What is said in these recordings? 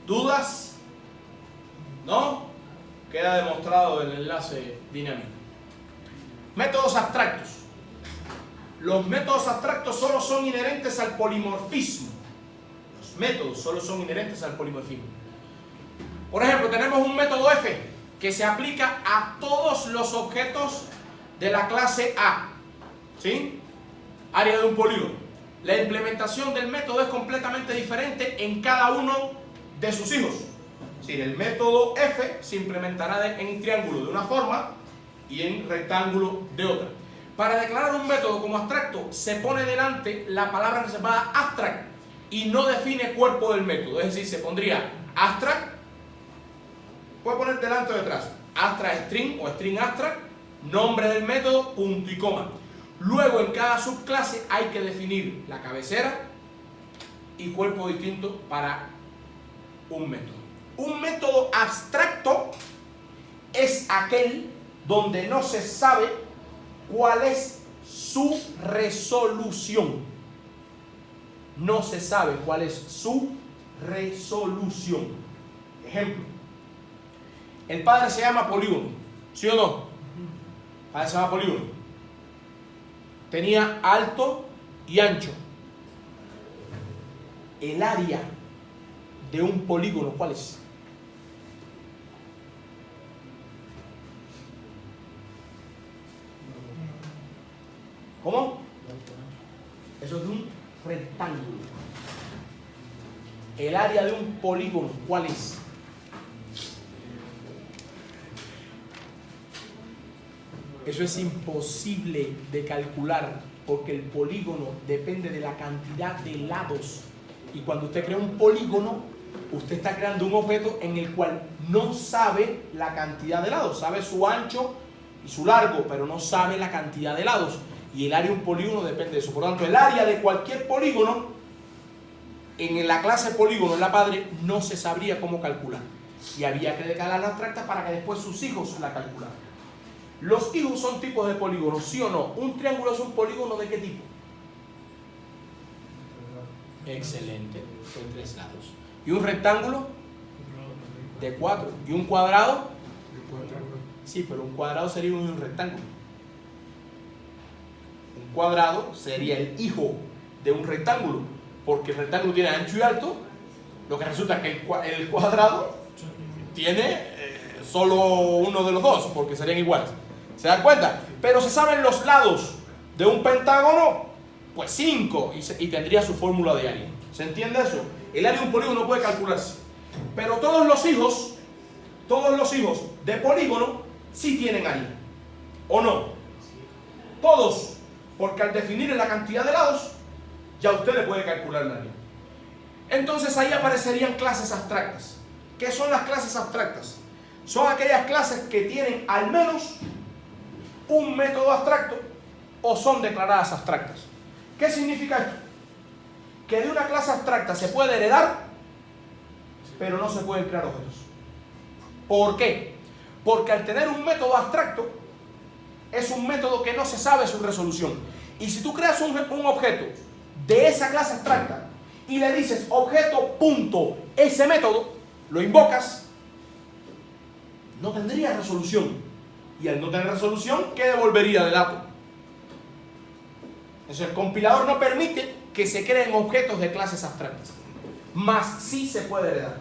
¿Dudas? ¿No? Queda demostrado el enlace dinámico. Métodos abstractos. Los métodos abstractos solo son inherentes al polimorfismo. Los métodos solo son inherentes al polimorfismo. Por ejemplo, tenemos un método F que se aplica a todos los objetos de la clase A. ¿Sí? Área de un polígono. La implementación del método es completamente diferente en cada uno de sus hijos. Es decir, el método F se implementará en triángulo de una forma y en rectángulo de otra. Para declarar un método como abstracto se pone delante la palabra reservada abstract y no define cuerpo del método. Es decir, se pondría abstract, puede poner delante o detrás, abstract string o string abstract, nombre del método, punto y coma. Luego en cada subclase hay que definir la cabecera y cuerpo distinto para un método. Un método abstracto es aquel donde no se sabe cuál es su resolución. No se sabe cuál es su resolución. Ejemplo, el padre se llama polígono, ¿sí o no? El padre se llama polígono. Tenía alto y ancho. El área de un polígono, ¿cuál es? ¿Cómo? Eso es de un rectángulo. El área de un polígono, ¿cuál es? Eso es imposible de calcular porque el polígono depende de la cantidad de lados. Y cuando usted crea un polígono, usted está creando un objeto en el cual no sabe la cantidad de lados. Sabe su ancho y su largo, pero no sabe la cantidad de lados. Y el área de un polígono depende de eso. Por lo tanto, el área de cualquier polígono, en la clase polígono, en la padre, no se sabría cómo calcular. Y había que declarar la abstracta para que después sus hijos la calcularan. Los hijos son tipos de polígonos, ¿sí o no? ¿Un triángulo es un polígono de qué tipo? Excelente, de 3 lados. ¿Y un rectángulo? De 4. ¿Y un cuadrado? Sí, pero un cuadrado sería un rectángulo. Un cuadrado sería el hijo de un rectángulo, porque el rectángulo tiene ancho y alto, lo que resulta que el cuadrado tiene solo uno de los dos, porque serían iguales. ¿Se dan cuenta? Pero se saben los lados de un pentágono, pues 5, y tendría su fórmula de área. ¿Se entiende eso? El área de un polígono no puede calcularse. Pero todos los hijos de polígono sí tienen área. ¿O no? Todos. Porque al definir la cantidad de lados, ya usted le puede calcular el área. Entonces ahí aparecerían clases abstractas. ¿Qué son las clases abstractas? Son aquellas clases que tienen al menos un método abstracto o son declaradas abstractas. ¿Qué significa esto? Que de una clase abstracta se puede heredar, pero no se pueden crear objetos. ¿Por qué? Porque al tener un método abstracto, es un método que no se sabe su resolución. Y si tú creas un objeto de esa clase abstracta y le dices objeto punto ese método, lo invocas, no tendría resolución. Y al no tener resolución, ¿qué devolvería de dato? Entonces el compilador no permite que se creen objetos de clases abstractas. Mas sí se puede heredar.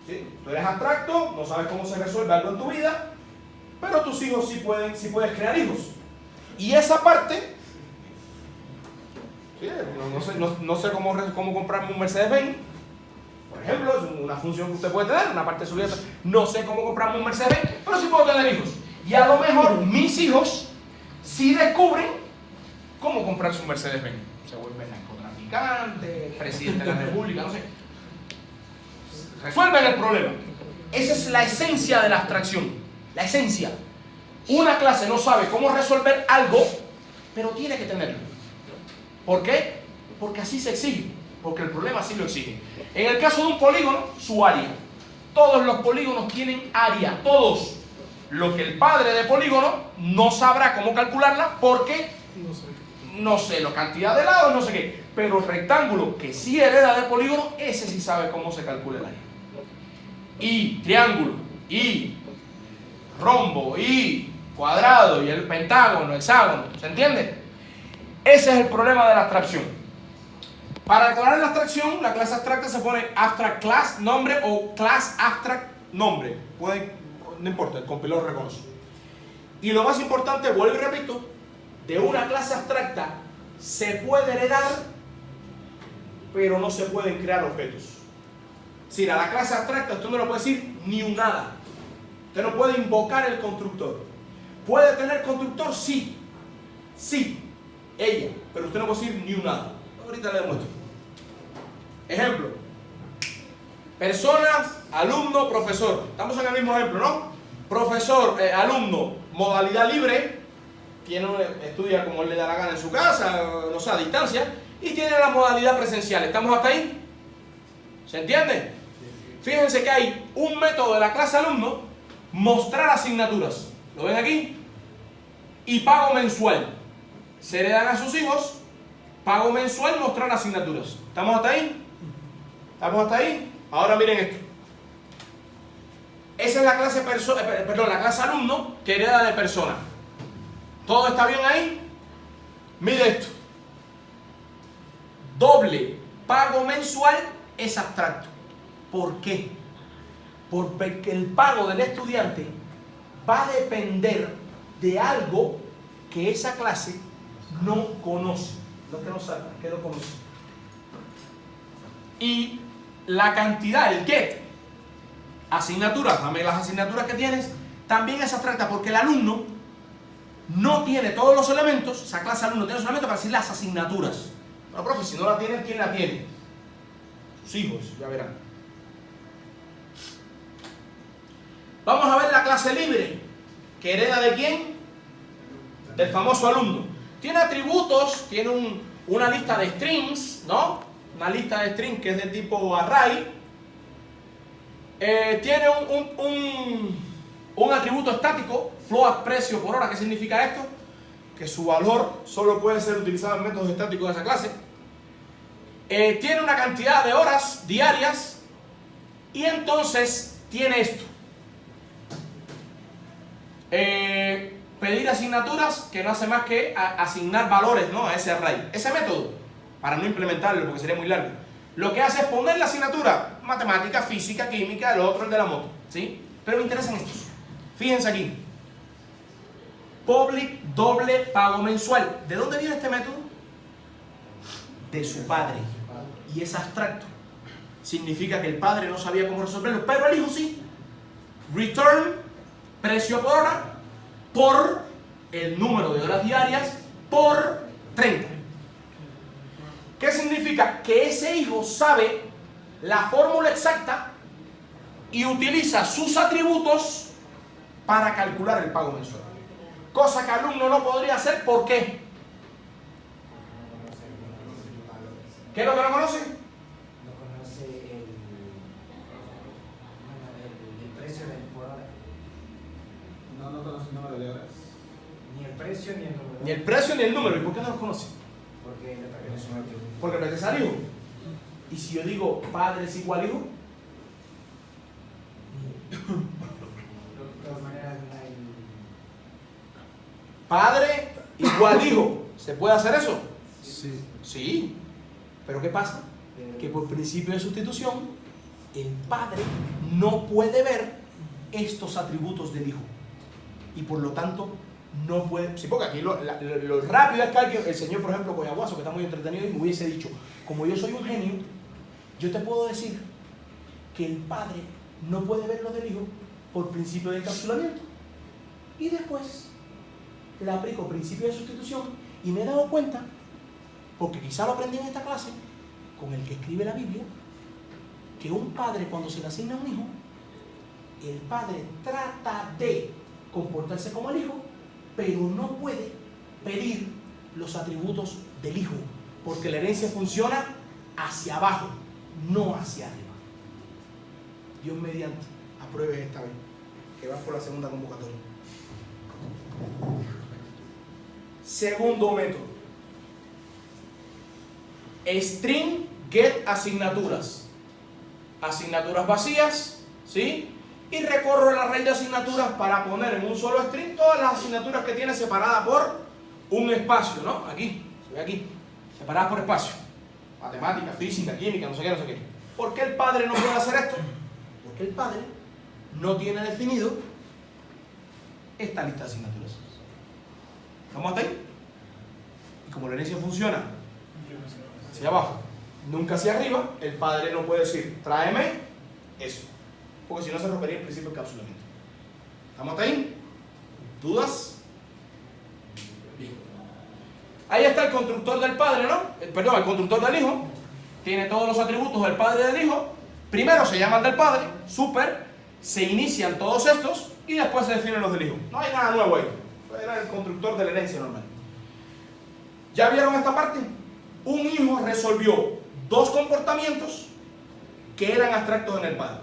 ¿Sí? Tú eres abstracto, no sabes cómo se resuelve algo en tu vida, pero tus hijos sí puedes crear hijos. Y esa parte, ¿sí? no sé cómo comprarme un Mercedes-Benz. Por ejemplo, es una función que usted puede tener, una parte de su vida. No sé cómo comprarme un Mercedes-Benz, pero sí puedo tener hijos. Y a lo mejor mis hijos sí descubren cómo comprarse un Mercedes-Benz. Se vuelven narcotraficantes, presidente de la república, no sé. Resuelven el problema. Esa es la esencia de la abstracción. La esencia. Una clase no sabe cómo resolver algo, pero tiene que tenerlo. ¿Por qué? Porque así se exige. Porque el problema así lo exige. En el caso de un polígono, su área. Todos los polígonos tienen área. Todos. Lo que el padre de polígono no sabrá cómo calcularla porque no sé la cantidad de lados, no sé qué. Pero rectángulo que sí hereda de polígono, ese sí sabe cómo se calcula el área. Y triángulo, y rombo, y cuadrado, y el pentágono, hexágono, ¿se entiende? Ese es el problema de la abstracción. Para declarar la abstracción, la clase abstracta se pone abstract class nombre o class abstract nombre. No importa, el compilador reconoce. Y lo más importante, vuelvo y repito, de una clase abstracta se puede heredar, pero no se pueden crear objetos. Es decir, a la clase abstracta usted no le puede decir ni un nada. Usted no puede invocar el constructor. ¿Puede tener constructor? Sí. Sí. Ella. Pero usted no puede decir ni un nada. Ahorita le demuestro. Ejemplo. Persona, alumno, profesor. Estamos en el mismo ejemplo, ¿no? Profesor, alumno, modalidad libre. Estudia como él le da la gana en su casa, no sé, a distancia. Y tiene la modalidad presencial. ¿Estamos hasta ahí? ¿Se entiende? Fíjense que hay un método de la clase alumno, mostrar asignaturas. ¿Lo ven aquí? Y pago mensual. Se heredan a sus hijos, pago mensual, mostrar asignaturas. ¿Estamos hasta ahí? ¿Estamos hasta ahí? Ahora miren esto. Esa es la clase la clase alumno que hereda de persona. ¿Todo está bien ahí? Mire esto. Doble pago mensual es abstracto. ¿Por qué? Porque el pago del estudiante va a depender de algo que esa clase no conoce. No que no sabe, que no conoce. Y la cantidad, el get, asignaturas, dame las asignaturas que tienes, también es abstracta porque el alumno no tiene todos los elementos, esa clase alumno tiene los elementos para decir las asignaturas. No, profe, si no la tienen, ¿quién la tiene? Sus hijos, ya verán. Vamos a ver la clase libre, que hereda de quién? Del famoso alumno. Tiene atributos, tiene una lista de strings, ¿no? Una lista de strings que es de tipo array. Tiene un atributo estático, float, precio por hora. ¿Qué significa esto? Que su valor solo puede ser utilizado en métodos estáticos de esa clase. Tiene una cantidad de horas diarias y entonces tiene esto. Pedir asignaturas, que no hace más que asignar valores, ¿no?, a ese array. Ese método, para no implementarlo porque sería muy largo, lo que hace es poner la asignatura, matemática, física, química, el otro, el de la moto, ¿sí? Pero me interesan estos. Fíjense aquí. Public doble pago mensual. ¿De dónde viene este método? De su padre. Y es abstracto. Significa que el padre no sabía cómo resolverlo, pero el hijo sí. Return, precio por hora, por el número de horas diarias, por 30. ¿Qué significa? Que ese hijo sabe la fórmula exacta y utiliza sus atributos para calcular el pago mensual. Cosa que el alumno no podría hacer. ¿Por qué? ¿Qué es lo que no conoce? No conoce el precio del por hora. No conoce el número de horas. Ni el precio ni el número. Ni el precio ni el número. ¿Y por qué no los conoce? Porque le pertenece a un atributo. Porque pertenece al hijo. Y si yo digo padre es igual hijo, De todas maneras, no hay. padre igual hijo. ¿Se puede hacer eso? Sí. Sí. ¿Pero qué pasa? Que por principio de sustitución, el padre no puede ver estos atributos del hijo. Y por lo tanto, no puede. Sí, porque aquí lo rápido es que alguien, el señor, por ejemplo, Coyaguaso, que está muy entretenido, y me hubiese dicho: como yo soy un genio, yo te puedo decir que el padre no puede ver lo del hijo por principio de encapsulamiento. Y después le aplico principio de sustitución y me he dado cuenta, porque quizá lo aprendí en esta clase con el que escribe la Biblia, que un padre, cuando se le asigna un hijo, el padre trata de comportarse como el hijo, pero no puede pedir los atributos del hijo, porque la herencia funciona hacia abajo, no hacia arriba. Dios mediante, apruebe esta vez, que vas por la segunda convocatoria. Segundo método. string get asignaturas. Asignaturas vacías, ¿sí? Y recorro la array de asignaturas para poner en un solo string todas las asignaturas que tiene separadas por un espacio, ¿no? Aquí, se ve aquí, separadas por espacio. Matemática, física, química, no sé qué, no sé qué. ¿Por qué el padre no puede hacer esto? Porque el padre no tiene definido esta lista de asignaturas. ¿Estamos hasta ahí? Y como la herencia funciona hacia abajo, nunca hacia arriba, el padre no puede decir, tráeme eso. Porque si no se rompería el principio de encapsulamiento. ¿Estamos hasta ahí? ¿Dudas? Bien. Ahí está el constructor del padre, ¿no? Perdón, el constructor del hijo. Tiene todos los atributos del padre y del hijo. Primero se llaman del padre, super, se inician todos estos y después se definen los del hijo. No hay nada nuevo ahí. Era el constructor de la herencia normal. ¿Ya vieron esta parte? Un hijo resolvió dos comportamientos que eran abstractos en el padre.